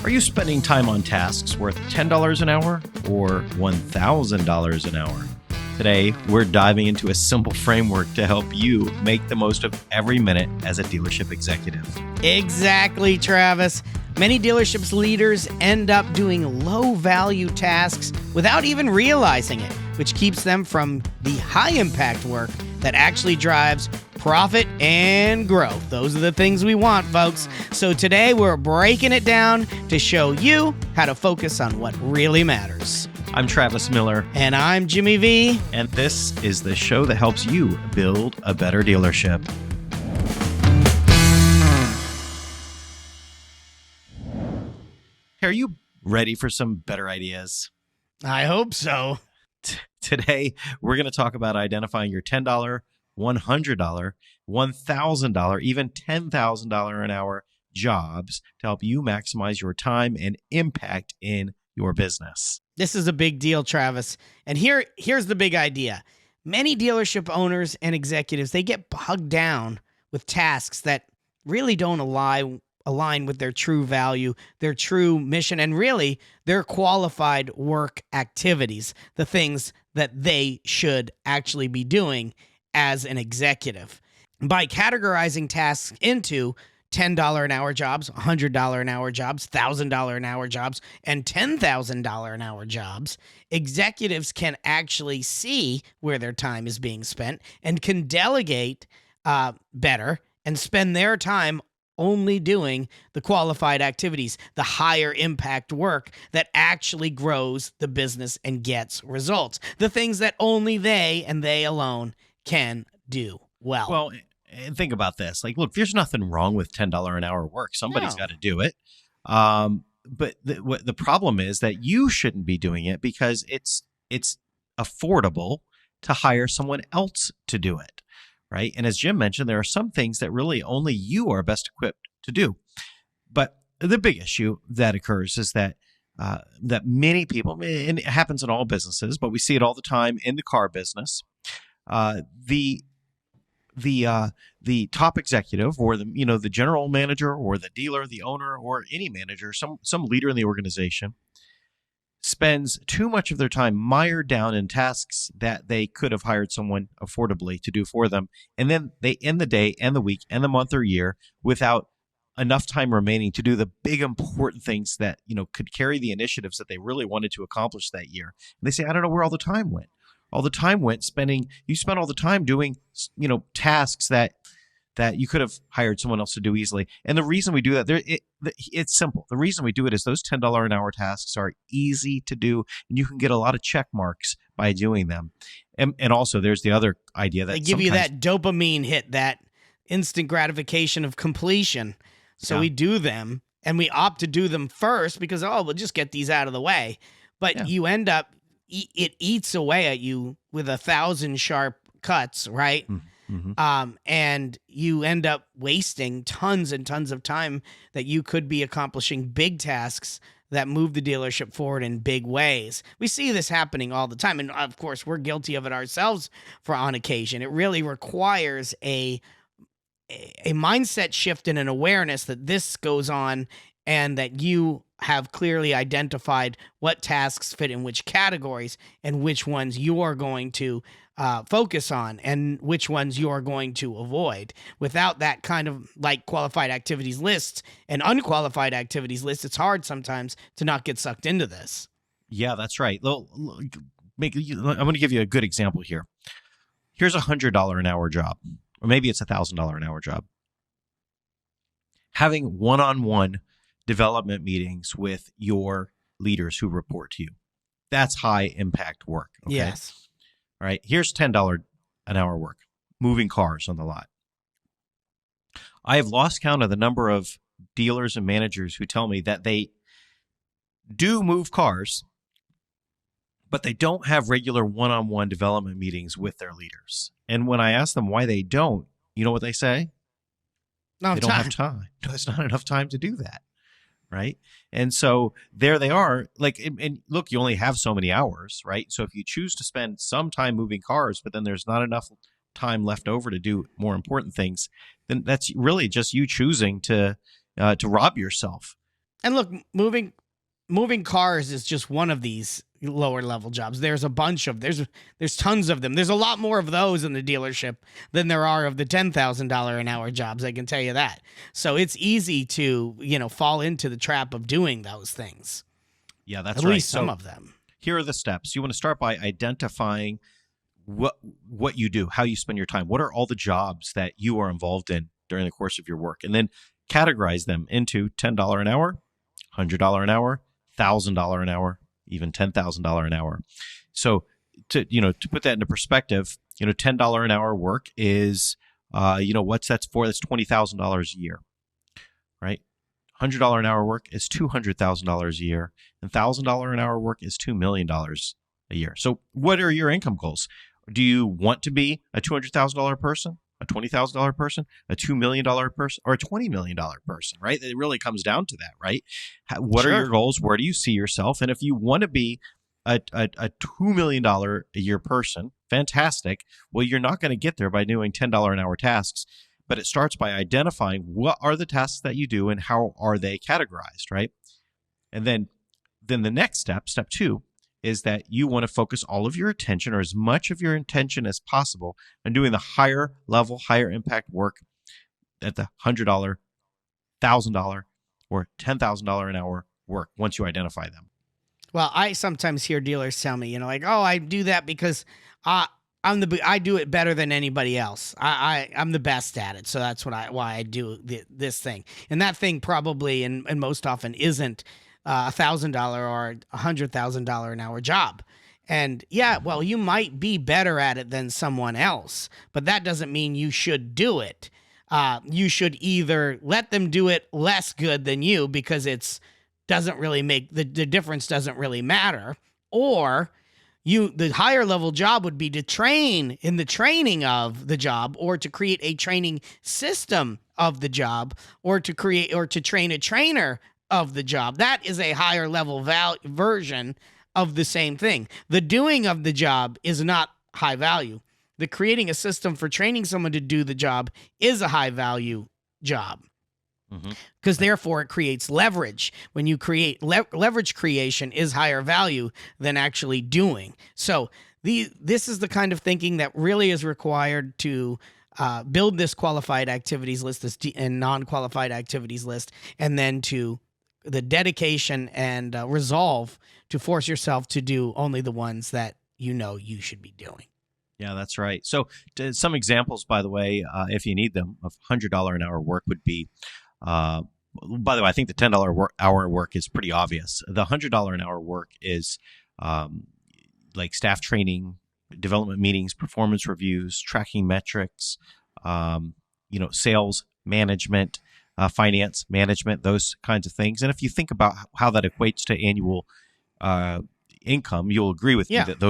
Are you spending time on tasks worth $10 an hour or $1,000 an hour? Today, we're diving into a simple framework to help you make the most of every minute as a dealership executive. Exactly, Travis. Many dealerships leaders end up doing low-value tasks without even realizing it, which keeps them from the high-impact work that actually drives profit and growth. Those are the things we want, folks. So today we're breaking it down to show you how to focus on what really matters. I'm Travis Miller. And I'm Jimmy V. And this is the show that helps you build a better dealership. Are you ready for some better ideas? I hope so. Today, we're going to talk about identifying your $10, $100, $1,000, even $10,000 an hour jobs to help you maximize your time and impact in your business. This is a big deal, Travis. And here's the big idea. Many dealership owners and executives, they get bogged down with tasks that really don't align with their true value, their true mission, and really their qualified work activities, the things that they should actually be doing as an executive. By categorizing tasks into $10 an hour jobs, $100 an hour jobs, $1,000 an hour jobs, and $10,000 an hour jobs, executives can actually see where their time is being spent and can delegate better and spend their time only doing the qualified activities, the higher impact work that actually grows the business and gets results, the things that only they and they alone can do well. Well, and think about this. Like, look, there's nothing wrong with $10 an hour work. Somebody's got to do it. But the problem is that you shouldn't be doing it because it's affordable to hire someone else to do it, right? And as Jim mentioned, there are some things that really only you are best equipped to do. But the big issue that occurs is that many people, and it happens in all businesses, but we see it all the time in the car business. The top executive or the general manager or the dealer, the owner, or any manager, some leader in the organization spends too much of their time mired down in tasks that they could have hired someone affordably to do for them. And then they end the day and the week and the month or year without enough time remaining to do the big important things that, could carry the initiatives that they really wanted to accomplish that year. And they say, I don't know where all the time went. All the time you spent all the time doing, tasks that you could have hired someone else to do easily. And the reason we do that, it's simple. The reason we do it is those $10 an hour tasks are easy to do, and you can get a lot of check marks by doing them. And also, there's the other idea that they give you that dopamine hit, that instant gratification of completion. So we do them, and we opt to do them first because, we'll just get these out of the way. But you end up, it eats away at you with 1,000 sharp cuts, right? Mm-hmm. And you end up wasting tons and tons of time that you could be accomplishing big tasks that move the dealership forward in big ways. We see this happening all the time. And of course, we're guilty of it ourselves on occasion. It really requires a mindset shift and an awareness that this goes on and that you have clearly identified what tasks fit in which categories and which ones you are going to focus on and which ones you are going to avoid. Without that kind of qualified activities lists and unqualified activities lists, it's hard sometimes to not get sucked into this. Yeah, that's right. I'm going to give you a good example here. Here's a $100 an hour job, or maybe it's $1,000 an hour job. Having one-on-one development meetings with your leaders who report to you. That's high impact work. Okay? Yes. All right. Here's $10 an hour work, moving cars on the lot. I have lost count of the number of dealers and managers who tell me that they do move cars, but they don't have regular one-on-one development meetings with their leaders. And when I ask them why they don't, you know what they say? They don't have time. There's not enough time to do that. Right. And so there they are. And look, you only have so many hours, right? So if you choose to spend some time moving cars, but then there's not enough time left over to do more important things, then that's really just you choosing to rob yourself And look, moving cars is just one of these lower level jobs. There's a bunch of there's tons of them. There's a lot more of those in the dealership than there are of the $10,000 an hour jobs. I can tell you that. So it's easy to fall into the trap of doing those things. Yeah, that's at right. least some of them. Here are the steps. You want to start by identifying what you do, how you spend your time. What are all the jobs that you are involved in during the course of your work, and then categorize them into $10 an hour, $100 an hour, $1,000 an hour, even $10,000 an hour. So to put that into perspective, $10 an hour work is what's that's for? That's $20,000 a year, right? $100 an hour work is $200,000 a year, and $1,000 an hour work is $2 million a year. So what are your income goals? Do you want to be a $200,000 person, a $20,000 person, a $2 million person, or a $20 million person, right? It really comes down to that, right? What are your goals? Where do you see yourself? And if you want to be a $2 million a year person, fantastic. Well, you're not going to get there by doing $10 an hour tasks, but it starts by identifying what are the tasks that you do and how are they categorized, right? And then the next step 2, is that you want to focus all of your attention, or as much of your attention as possible, on doing the higher level, higher impact work at the $100, $1,000, or $10,000 an hour work once you identify them. Well, I sometimes hear dealers tell me, like, oh, I do that because I do it better than anybody else. I'm the best at it, so that's why I do this thing. And that thing probably and most often isn't $1,000 or $100,000 an hour job. And yeah, well, you might be better at it than someone else, but that doesn't mean you should do it. You should either let them do it less good than you because doesn't really make the difference doesn't really matter, or the higher level job would be to train in the training of the job, or to create a training system of the job, or to train a trainer of the job. That is a higher level version of the same thing. The doing of the job is not high value. The creating a system for training someone to do the job is a high value job. Because therefore it creates leverage. When you create leverage, creation is higher value than actually doing. So this is the kind of thinking that really is required to build this qualified activities list, and non-qualified activities list, and then to the dedication and resolve to force yourself to do only the ones that you should be doing. Yeah, that's right. So some examples, by the way, if you need them, of $100 an hour work would be, by the way, I think the $10 hour work is pretty obvious. The $100 an hour work is like staff training, development meetings, performance reviews, tracking metrics, sales management, finance management, those kinds of things. And if you think about how that equates to annual income, you'll agree with me that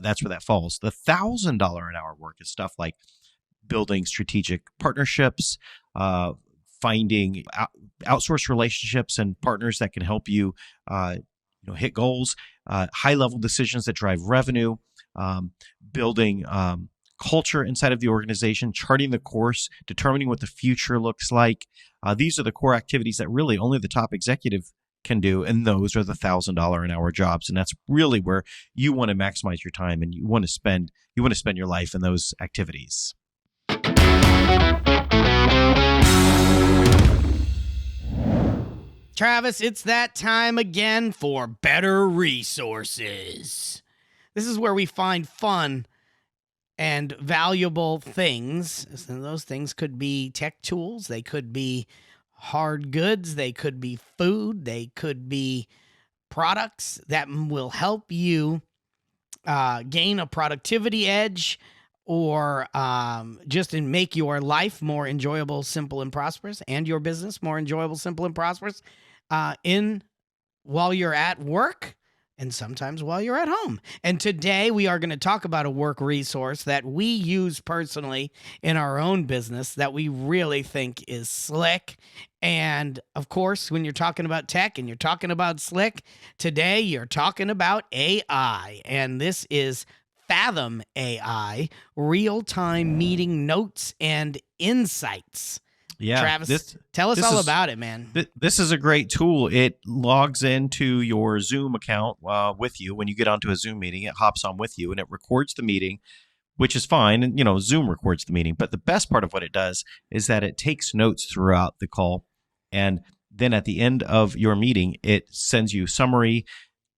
that's where that falls. The $1,000 an hour work is stuff like building strategic partnerships, finding outsourced relationships and partners that can help you, hit goals, high-level decisions that drive revenue, building culture inside of the organization, charting the course, determining what the future looks like. These are the core activities that really only the top executive can do, and those are the $1,000 an hour jobs. And that's really where you want to maximize your time, and you want to spend your life in those activities. Travis, it's that time again for Better Resources. This is where we find fun and valuable things. And those things could be tech tools, they could be hard goods, they could be food, they could be products that will help you gain a productivity edge, or just make your life more enjoyable, simple, and prosperous, and your business more enjoyable, simple, and prosperous while you're at work, and sometimes while you're at home. And today we are going to talk about a work resource that we use personally in our own business that we really think is slick. And of course, when you're talking about tech and you're talking about slick, today you're talking about AI. And this is Fathom AI, real-time meeting notes and insights. Yeah, Travis, tell us all about it, man. This is a great tool. It logs into your Zoom account with you. When you get onto a Zoom meeting, it hops on with you and it records the meeting, which is fine. And, Zoom records the meeting. But the best part of what it does is that it takes notes throughout the call. And then at the end of your meeting, it sends you summary,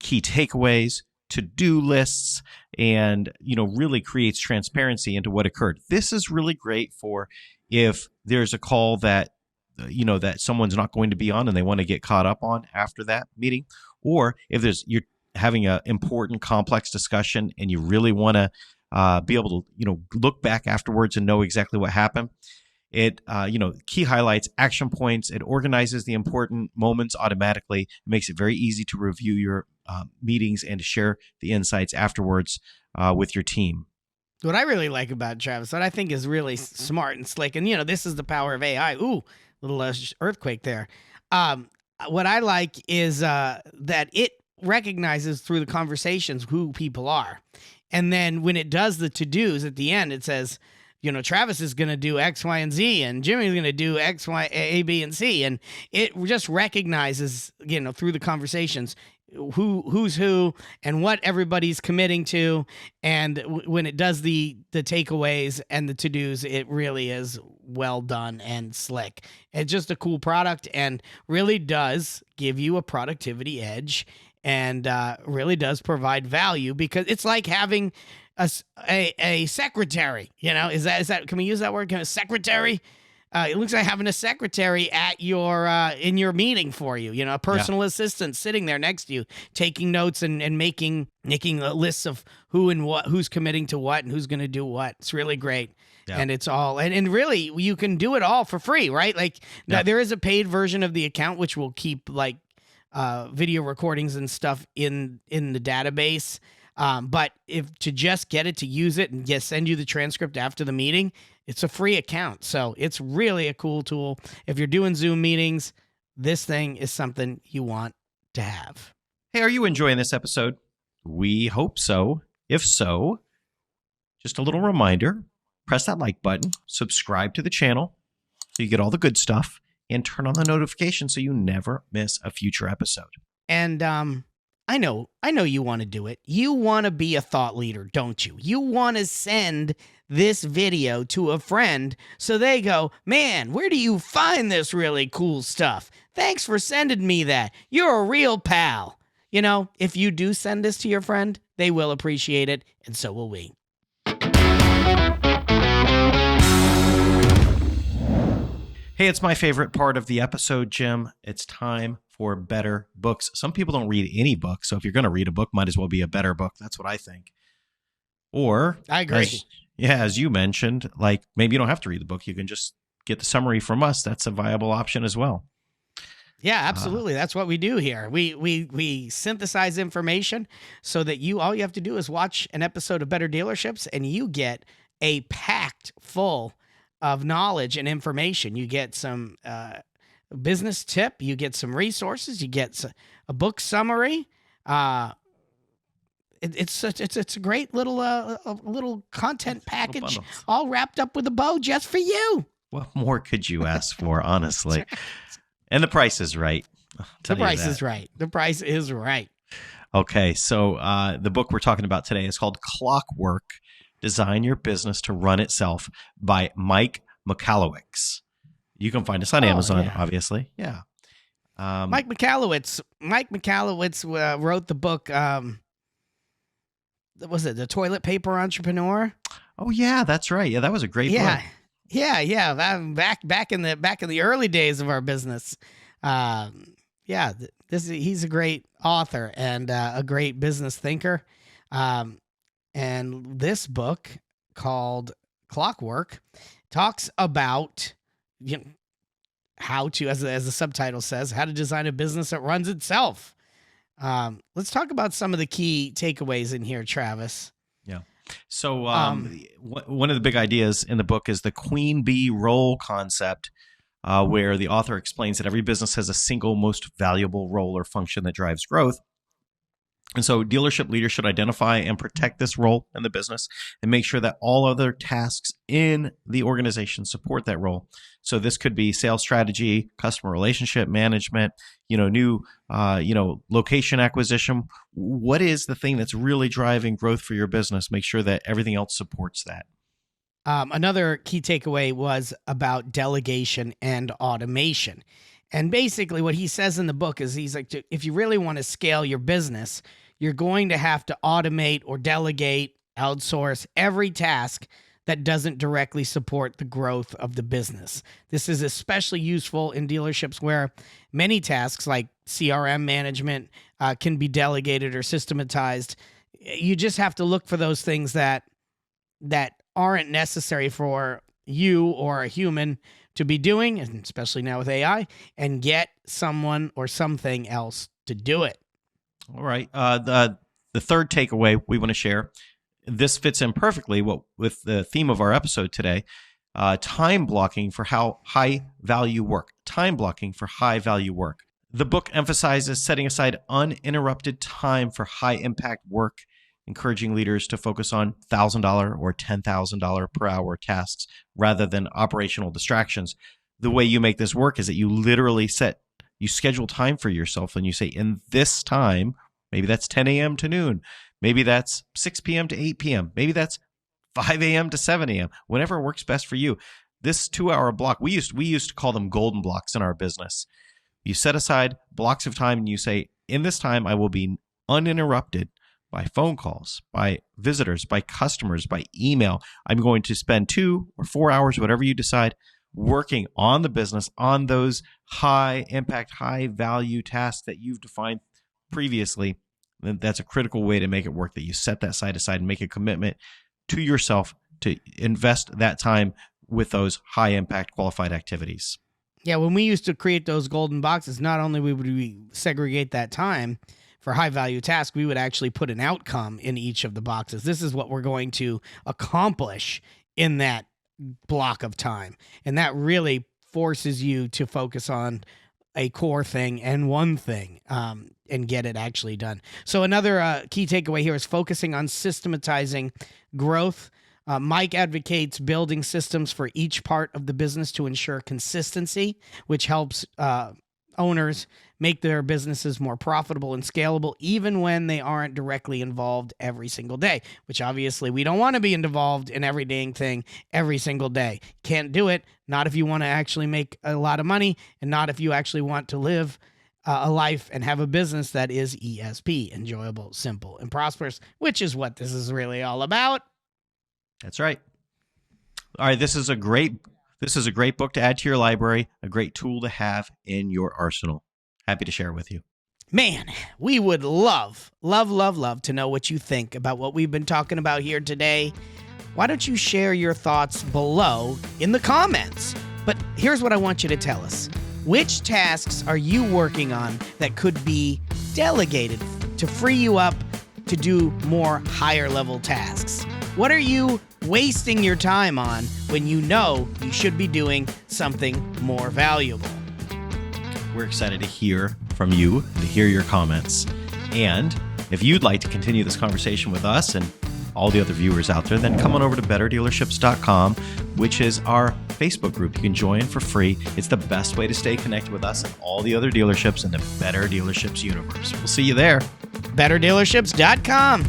key takeaways, to-do lists, and, really creates transparency into what occurred. This is really great for if there's a call that, that someone's not going to be on and they want to get caught up on after that meeting, or if you're having an important, complex discussion and you really want to be able to, look back afterwards and know exactly what happened. It, key highlights, action points. It organizes the important moments automatically. It makes it very easy to review your meetings and to share the insights afterwards with your team. What I really like about Travis, what I think is really smart and slick, and this is the power of AI. Ooh, little earthquake there. What I like is that it recognizes through the conversations who people are. And then when it does the to-dos at the end, it says, Travis is going to do X, Y, and Z, and Jimmy's going to do X, Y, A, B, and C. And it just recognizes, through the conversations, who's who and what everybody's committing to. And when it does the takeaways and the to-dos, it really is well done and slick. It's just a cool product and really does give you a productivity edge and really does provide value, because it's like having a secretary. Is that can we use that word? Secretary? It looks like having a secretary at your in your meeting for you. A personal assistant sitting there next to you, taking notes and making lists of who and what, who's committing to what, and who's going to do what. It's really great. Yeah. And it's all and really you can do it all for free, right? Like there is a paid version of the account which will keep like video recordings and stuff in the database. But if to just get it to use it and send you the transcript after the meeting, it's a free account. So it's really a cool tool. If you're doing Zoom meetings, this thing is something you want to have. Hey, are you enjoying this episode? We hope so. If so, just a little reminder, press that like button, subscribe to the channel so you get all the good stuff, and turn on the notification so you never miss a future episode. And I know you want to do it. You want to be a thought leader, don't you? You want to send this video to a friend so they go, man, where do you find this really cool stuff? Thanks for sending me that. You're a real pal. If you do send this to your friend, they will appreciate it, and so will we. Hey, it's my favorite part of the episode, Jim. It's time for better books. Some people don't read any book, so if you're going to read a book, might as well be a better book. That's what I think. Or, I agree. As you mentioned, like maybe you don't have to read the book. You can just get the summary from us. That's a viable option as well. Yeah, absolutely. That's what we do here. We synthesize information so that all you have to do is watch an episode of Better Dealerships and you get a packed full of knowledge and information. You get some business tip, you get some resources, you get a book summary. It's a great little content package, all wrapped up with a bow just for you. What more could you ask for, honestly? And the price is right. The price is right. The price is right. Okay, so the book we're talking about today is called Clockwork: Design Your Business to Run Itself by Mike Michalowicz. You can find us on Amazon, obviously. Yeah. Mike Michalowicz. Mike Michalowicz wrote the book. Was it The Toilet Paper Entrepreneur? Oh yeah, that's right. Yeah, that was a great book. Yeah. Back in the early days of our business. He's a great author and a great business thinker. And this book called Clockwork talks about how to, as the subtitle says, how to design a business that runs itself. Let's talk about some of the key takeaways in here, Travis. Yeah. So one of the big ideas in the book is the queen bee role concept, where the author explains that every business has a single most valuable role or function that drives growth. And so dealership leaders should identify and protect this role in the business and make sure that all other tasks in the organization support that role. So this could be sales strategy, customer relationship management, new, location acquisition. What is the thing that's really driving growth for your business? Make sure that everything else supports that. Another key takeaway was about delegation and automation. And basically what he says in the book is he's like, if you really want to scale your business, you're going to have to automate or delegate, outsource every task that doesn't directly support the growth of the business. This is especially useful in dealerships where many tasks like CRM management can be delegated or systematized. You just have to look for those things that aren't necessary for you or a human to be doing, and especially now with AI, and get someone or something else to do it. All right. The third takeaway we want to share, this fits in perfectly with the theme of our episode today, time blocking for high value work. Time blocking for high value work. The book emphasizes setting aside uninterrupted time for high impact work, encouraging leaders to focus on $1,000 or $10,000 per hour tasks rather than operational distractions. The way you make this work is that you literally you schedule time for yourself and you say, in this time, maybe that's 10 a.m. to noon, maybe that's 6 p.m. to 8 p.m., maybe that's 5 a.m. to 7 a.m., whenever works best for you. This 2-hour block, we used to call them golden blocks in our business. You set aside blocks of time and you say, in this time, I will be uninterrupted by phone calls, by visitors, by customers, by email. I'm going to spend 2 or 4 hours, whatever you decide, working on the business, on those high impact, high value tasks that you've defined previously. That's a critical way to make it work, that you set that side aside and make a commitment to yourself to invest that time with those high impact qualified activities. Yeah, when we used to create those golden boxes, not only would we segregate that time for high value tasks, we would actually put an outcome in each of the boxes. This is what we're going to accomplish in that block of time. And that really forces you to focus on a core thing and one thing and get it actually done. So another key takeaway here is focusing on systematizing growth. Mike advocates building systems for each part of the business to ensure consistency, which helps owners make their businesses more profitable and scalable, even when they aren't directly involved every single day, which obviously we don't want to be involved in every dang thing every single day. Can't do it. Not if you want to actually make a lot of money, and not if you actually want to live a life and have a business that is ESP, enjoyable, simple, and prosperous, which is what this is really all about. That's right. All right, this is a great book to add to your library, a great tool to have in your arsenal. Happy to share with you. Man, we would love to know what you think about what we've been talking about here today. Why don't you share your thoughts below in the comments? But here's what I want you to tell us. Which tasks are you working on that could be delegated to free you up to do more higher level tasks? What are you wasting your time on when you know you should be doing something more valuable? We're excited to hear from you, to hear your comments. And if you'd like to continue this conversation with us and all the other viewers out there, then come on over to betterdealerships.com, which is our Facebook group. You can join for free. It's the best way to stay connected with us and all the other dealerships in the Better Dealerships universe. We'll see you there. betterdealerships.com.